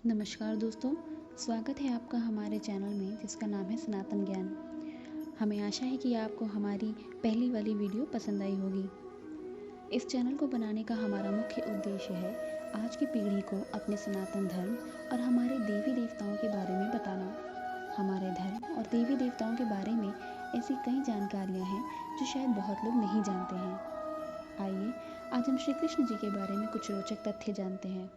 नमस्कार दोस्तों, स्वागत है आपका हमारे चैनल में जिसका नाम है सनातन ज्ञान। हमें आशा है कि आपको हमारी पहली वाली वीडियो पसंद आई होगी। इस चैनल को बनाने का हमारा मुख्य उद्देश्य है आज की पीढ़ी को अपने सनातन धर्म और हमारे देवी देवताओं के बारे में बताना। हमारे धर्म और देवी देवताओं के बारे में ऐसी कई जानकारियाँ हैं जो शायद बहुत लोग नहीं जानते हैं। आइए आज हम श्री कृष्ण जी के बारे में कुछ रोचक तथ्य जानते हैं।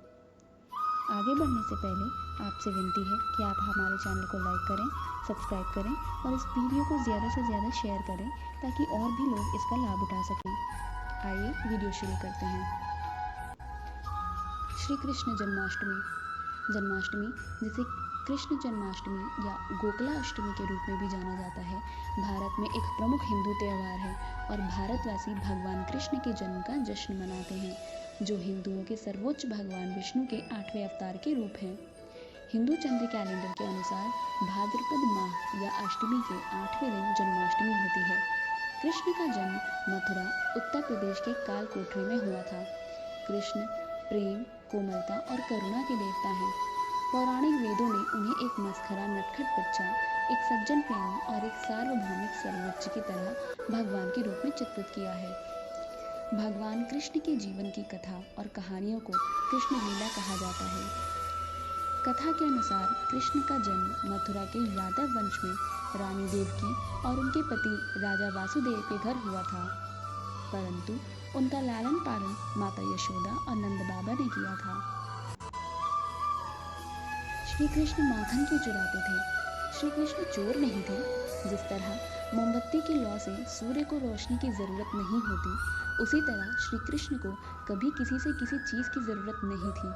आगे बढ़ने से पहले आपसे विनती है कि आप हमारे चैनल को लाइक करें, सब्सक्राइब करें और इस वीडियो को ज़्यादा से ज़्यादा शेयर करें ताकि और भी लोग इसका लाभ उठा सकें। आइए वीडियो शुरू करते हैं। श्री कृष्ण जन्माष्टमी जिसे कृष्ण जन्माष्टमी या गोकुलाष्टमी के रूप में भी जाना जाता है, भारत में एक प्रमुख हिंदू त्यौहार है और भारतवासी भगवान कृष्ण के जन्म का जश्न मनाते हैं, जो हिंदुओं के सर्वोच्च भगवान विष्णु के 8वें अवतार के रूप हैं। हिंदू चंद्र कैलेंडर के अनुसार भाद्रपद माह या अष्टमी के 8वें दिन जन्माष्टमी होती है। कृष्ण का जन्म मथुरा, उत्तर प्रदेश के कालकोठरी में हुआ था। कृष्ण प्रेम, कोमलता और करुणा के देवता हैं। पौराणिक वेदों ने उन्हें एक मस्खरा, नटखट बच्चा, एक सज्जन प्रेमी और एक सार्वभौमिक सर्वोच्च की तरह भगवान के रूप में चित्रित किया है। भगवान कृष्ण के जीवन की कथा और कहानियों को कृष्ण लीला कहा जाता है। कथा के अनुसार कृष्ण का जन्म मथुरा के यादव वंश में रानी देवकी और उनके पति राजा वासुदेव के घर हुआ था, परंतु उनका लालन पालन माता यशोदा और नंद बाबा ने किया था। श्री कृष्ण माखन क्यों चुराते थे? श्री कृष्ण चोर नहीं थे। जिस तरह मोमबत्ती की लौ से सूर्य को रोशनी की जरूरत नहीं होती, उसी तरह श्री कृष्ण को कभी किसी से किसी चीज की जरूरत नहीं थी।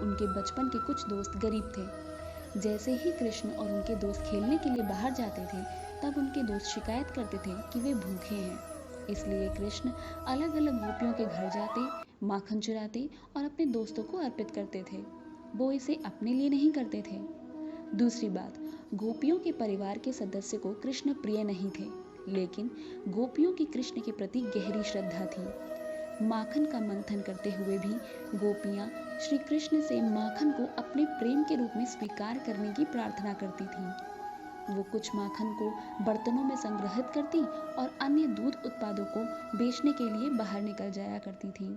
उनके बचपन के कुछ दोस्त गरीब थे। जैसे ही कृष्ण और उनके दोस्त खेलने के लिए बाहर जाते थे, तब उनके दोस्त शिकायत करते थे कि वे भूखे हैं। इसलिए कृष्ण अलग अलग गोपियों के घर जाते, माखन चुराते और अपने दोस्तों को अर्पित करते थे। वो इसे अपने लिए नहीं करते थे। दूसरी बात, गोपियों के परिवार के सदस्य को कृष्ण प्रिय नहीं थे, लेकिन गोपियों की कृष्ण के प्रति गहरी श्रद्धा थी। माखन का मंथन करते हुए भी गोपियां श्री कृष्ण से माखन को अपने प्रेम के रूप में स्वीकार करने की प्रार्थना करती थीं। वो कुछ माखन को बर्तनों में संग्रहित करती और अन्य दूध उत्पादों को बेचने के लिए बाहर निकल जाया करती थीं।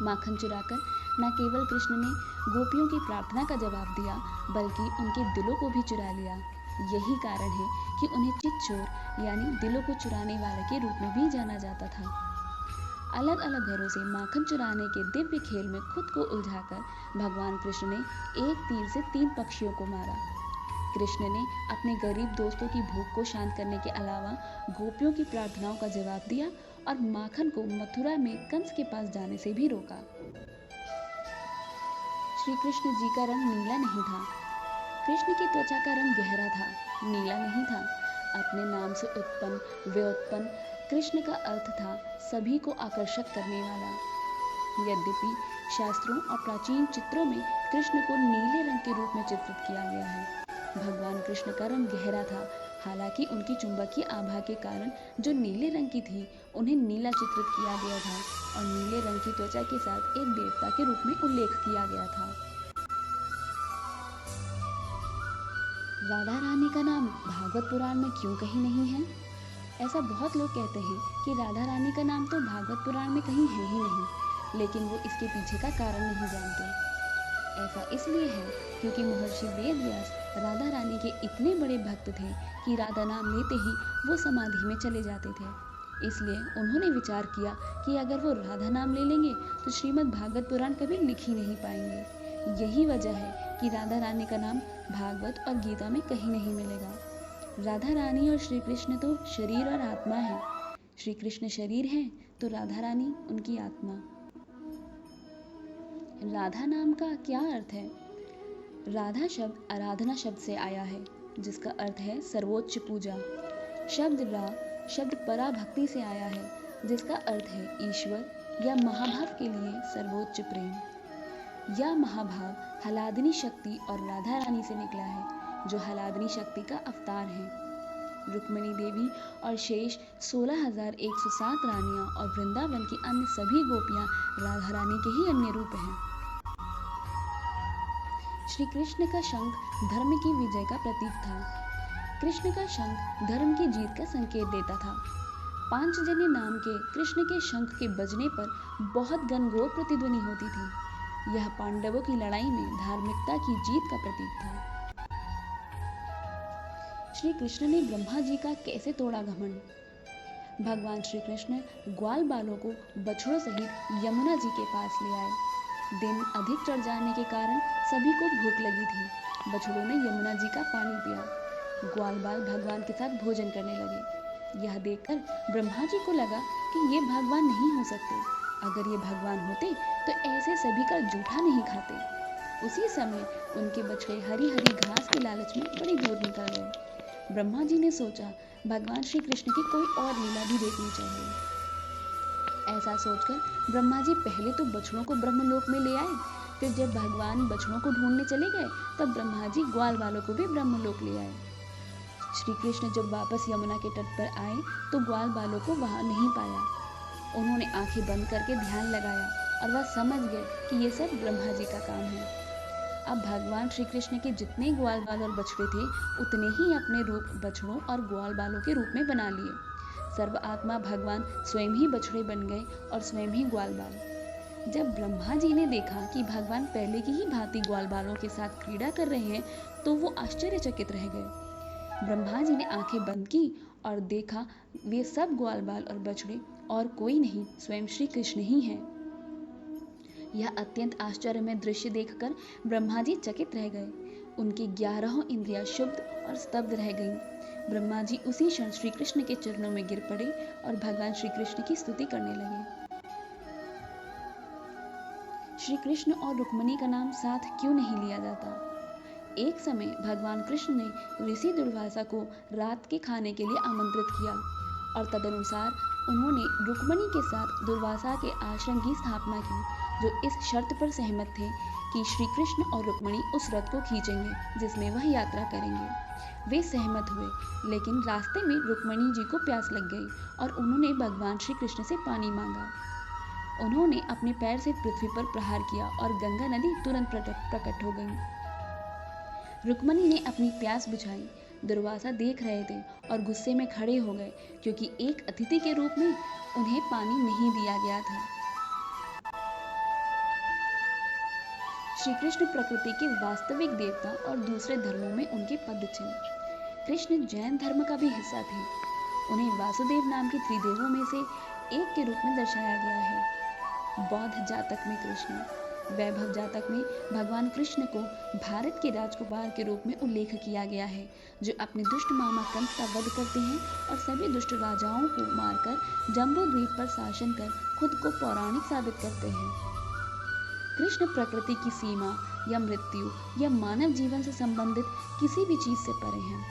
माखन चुराकर न केवल कृष्ण ने गोपियों की प्रार्थना का जवाब दिया, बल्कि उनके दिलों को भी चुरा लिया। यही कारण है कि उन्हें चित चोर यानी दिलों को चुराने वाले के रूप में भी जाना जाता था। अलग अलग घरों से माखन चुराने के दिव्य खेल में खुद को उलझाकर भगवान कृष्ण ने एक तीर से 3 पक्षियों को मारा। कृष्ण ने अपने गरीब दोस्तों की भूख को शांत करने के अलावा गोपियों की प्रार्थनाओं का जवाब दिया और माखन को मथुरा में कंस के पास जाने से भी रोका। श्री कृष्ण जी का रंग नीला नहीं था। कृष्ण की त्वचा का रंग गहरा था, नीला नहीं था। अपने नाम से उत्पन्न व्युत्पन्न कृष्ण का अर्थ था सभी को आकर्षक करने वाला। यद्यपि शास्त्रों और प्राचीन चित्रों में कृष्ण को नीले रंग के रूप में चित्रित किया गया है। भगवान कृष्ण का रंग गहरा था, हालांकि उनकी चुंबकीय आभा के कारण जो नीले रंग की थी, उन्हें नीला चित्रित किया गया था और नीले रंग की त्वचा के साथ एक देवता के रूप में उल्लेख किया गया था। राधा रानी का नाम भागवत पुराण में क्यों कहीं नहीं है? ऐसा बहुत लोग कहते हैं कि राधा रानी का नाम तो भागवत पुराण में कहीं है ही नहीं, लेकिन वो इसके पीछे का कारण नहीं जानते। ऐसा इसलिए है क्योंकि महर्षि वेद व्यास राधा रानी के इतने बड़े भक्त थे कि राधा नाम लेते ही वो समाधि में चले जाते थे। इसलिए उन्होंने विचार किया कि अगर वो राधा नाम ले लेंगे तो श्रीमद् भागवत पुराण कभी लिख ही नहीं पाएंगे। यही वजह है कि राधा रानी का नाम भागवत और गीता में कहीं नहीं मिलेगा। राधा रानी और श्री कृष्ण तो शरीर और आत्मा है। श्री कृष्ण शरीर हैं तो राधा रानी उनकी आत्मा। राधा नाम का क्या अर्थ है? राधा शब्द आराधना शब्द से आया है, जिसका अर्थ है सर्वोच्च पूजा। शब्द रा शब्द पराभक्ति से आया है, जिसका अर्थ है ईश्वर या महाभाव के लिए सर्वोच्च प्रेम। यह महाभाव हलादिनी शक्ति और राधा रानी से निकला है, जो हलादिनी शक्ति का अवतार है। रुक्मिणी देवी और शेष 16,107 रानियां और वृंदावन की अन्य सभी गोपियां राधा रानी के ही अन्य रूप हैं। श्री कृष्ण का शंख धर्म की विजय का प्रतीक था। कृष्ण का शंख धर्म की जीत का संकेत देता था। पांचजन्य नाम के कृष्ण के शंख के बजने पर बहुत घनघोर प्रतिध्वनि होती थी। यह पांडवों की लड़ाई में धार्मिकता की जीत का प्रतीक था। श्री कृष्ण ने ब्रह्मा जी का कैसे तोड़ा घमंड? भगवान श्री कृष्ण ग्वाल बालों को बछड़ों सहित यमुना जी के पास ले आए। दिन अधिक चढ़ जाने के कारण सभी को भूख लगी थी। बछड़ों ने यमुना जी का पानी पिया। ग्वाल बाल भगवान के साथ भोजन करने लगे। यह देखकर ब्रह्मा जी को लगा कि ये भगवान नहीं हो सकते। अगर ये भगवान होते तो ऐसे सभी का जूठा नहीं खाते। उसी समय उनके बछड़े हरी हरी घास के लालच में बड़ी दूर निकल गए। ब्रह्मा जी ने सोचा भगवान श्री कृष्ण की कोई और लीला भी देखनी चाहिए। ऐसा सोचकर ब्रह्मा जी पहले तो बछड़ों को ब्रह्मलोक में ले आए। फिर जब भगवान बछड़ों को ढूंढने चले गए तब ब्रह्मा जी ग्वाल वालों को भी ब्रह्मलोक ले आए। श्री कृष्ण जब वापस यमुना के तट पर आए तो ग्वाल बालों को वहां नहीं पाया। उन्होंने आंखें बंद करके ध्यान लगाया और वह समझ गए कि ये सब ब्रह्मा जी का काम है। अब भगवान श्री कृष्ण के जितने ग्वाल बाल और बछड़े थे उतने ही अपने रूप बछड़ों और ग्वाल बालों के रूप में बना लिए। सर्व आत्मा भगवान स्वयं ही बछड़े बन गए और स्वयं ही ग्वाल बाल। जब ब्रह्मा जी ने देखा कि भगवान पहले की ही भांति ग्वाल बालों के साथ क्रीड़ा कर रहे हैं तो वो आश्चर्यचकित रह गए। ब्रह्मा जी ने आंखें बंद की और देखा वे सब ग्वाल बाल और बछड़े और कोई नहीं स्वयं श्री कृष्ण ही हैं। यह अत्यंत आश्चर्यमय दृश्य देखकर ब्रह्मा जी चकित रह गए। उनकी 11 इंद्रियां शुद्ध और स्तब्ध रह गईं। ब्रह्मा जी उसी क्षण श्री कृष्ण के चरणों में गिर पड़े और भगवान श्री कृष्ण की स्तुति करने लगे। श्री कृष्ण और रुक्मिणी का नाम साथ क्यों नहीं लिया जाता? एक समय भगवान कृष्ण ने ऋषि दुर्वासा को रात के खाने के लिए आमंत्रित किया और तदनुसार उन्होंने रुक्मिणी के साथ दुर्वासा के आश्रम की स्थापना की, जो इस शर्त पर सहमत थे कि श्री कृष्ण और रुक्मिणी उस रथ को खींचेंगे जिसमें वह यात्रा करेंगे। वे सहमत हुए, लेकिन रास्ते में रुक्मिणी जी को प्यास लग गई और उन्होंने भगवान श्री कृष्ण से पानी मांगा। उन्होंने अपने पैर से पृथ्वी पर प्रहार किया और गंगा नदी तुरंत प्रकट हो गई। रुक्मिणी ने अपनी प्यास बुझाई। दुर्वासा देख रहे थे और गुस्से में खड़े हो गए क्योंकि एक अतिथि के रूप में उन्हें पानी नहीं दिया गया था। श्री कृष्ण प्रकृति के वास्तविक देवता और दूसरे धर्मों में उनके पद चिन्ह। कृष्ण जैन धर्म का भी हिस्सा थे। उन्हें वासुदेव नाम के त्रिदेवों में से एक के रूप में दर्शाया गया है। बौद्ध जातक में कृष्ण, वैभव जातक में भगवान कृष्ण को भारत के राजकुमार के रूप में उल्लेख किया गया है, जो अपने दुष्ट मामा कंस का वध करते हैं और सभी दुष्ट राजाओं को मारकर जम्बू द्वीप पर शासन कर खुद को पौराणिक साबित करते हैं। कृष्ण प्रकृति की सीमा या मृत्यु या मानव जीवन से संबंधित किसी भी चीज से परे हैं।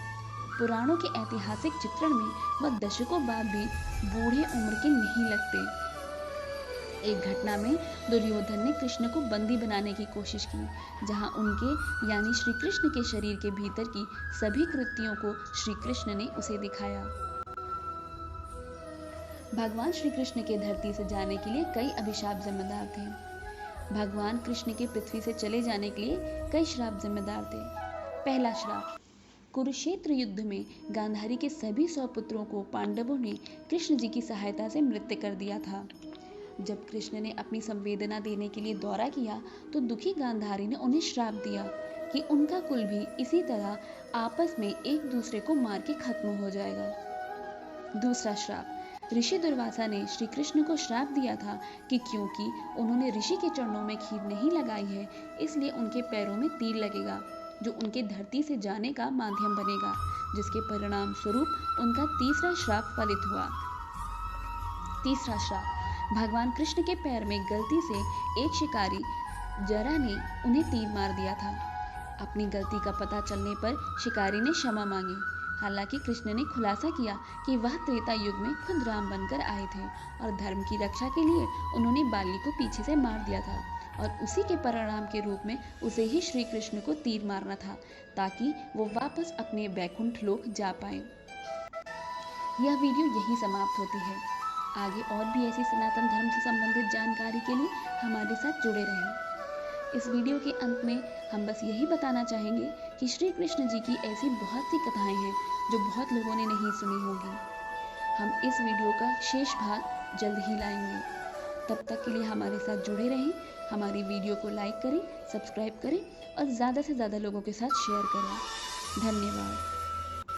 पुराणों के ऐतिहासिक चित्रण में वह दशकों बाद भी बूढ़े उम्र के नहीं लगते। एक घटना में दुर्योधन ने कृष्ण को बंदी बनाने की कोशिश की, जहां उनके यानी श्री कृष्ण के शरीर के भीतर की सभी कृतियों को श्री कृष्ण ने उसे दिखाया। भगवान श्री कृष्ण के धरती से जाने के लिए कई अभिशाप जिम्मेदार थे। भगवान कृष्ण के पृथ्वी से चले जाने के लिए कई श्राप जिम्मेदार थे। पहला श्राप, कुरुक्षेत्र युद्ध में गांधारी के सभी 100 पुत्रों को पांडवों ने कृष्ण जी की सहायता से मृत्यु कर दिया था। जब कृष्ण ने अपनी संवेदना देने के लिए दौरा किया तो दुखी गांधारी ने उन्हें श्राप दिया कि उनका कुल भी इसी तरह आपस में एक दूसरे को मार के खत्म हो जाएगा। दूसरा श्राप, ऋषि दुर्वासा ने श्री कृष्ण को श्राप दिया था कि क्योंकि उन्होंने ऋषि के चरणों में खीर नहीं लगाई है, इसलिए उनके पैरों में तीर लगेगा, जो उनके धरती से जाने का माध्यम बनेगा, जिसके परिणाम स्वरूप उनका तीसरा श्राप फलित हुआ। तीसरा श्राप, भगवान कृष्ण के पैर में गलती से एक शिकारी जरा ने उन्हें तीर मार दिया था। अपनी गलती का पता चलने पर शिकारी ने क्षमा मांगी। हालांकि कृष्ण ने खुलासा किया कि वह त्रेता युग में खुद राम बनकर आए थे और धर्म की रक्षा के लिए उन्होंने बाली को पीछे से मार दिया था और उसी के परिणाम के रूप में उसे ही श्री कृष्ण को तीर मारना था, ताकि वो वापस अपने वैकुंठ लोक जा पाए। यह वीडियो यहीं समाप्त होती है। आगे और भी ऐसी सनातन धर्म से संबंधित जानकारी के लिए हमारे साथ जुड़े रहें। इस वीडियो के अंत में हम बस यही बताना चाहेंगे कि श्री कृष्ण जी की ऐसी बहुत सी कथाएं हैं जो बहुत लोगों ने नहीं सुनी होगी। हम इस वीडियो का शेष भाग जल्द ही लाएंगे। तब तक के लिए हमारे साथ जुड़े रहें, हमारी वीडियो को लाइक करें, सब्सक्राइब करें और ज़्यादा से ज़्यादा लोगों के साथ शेयर करें। धन्यवाद।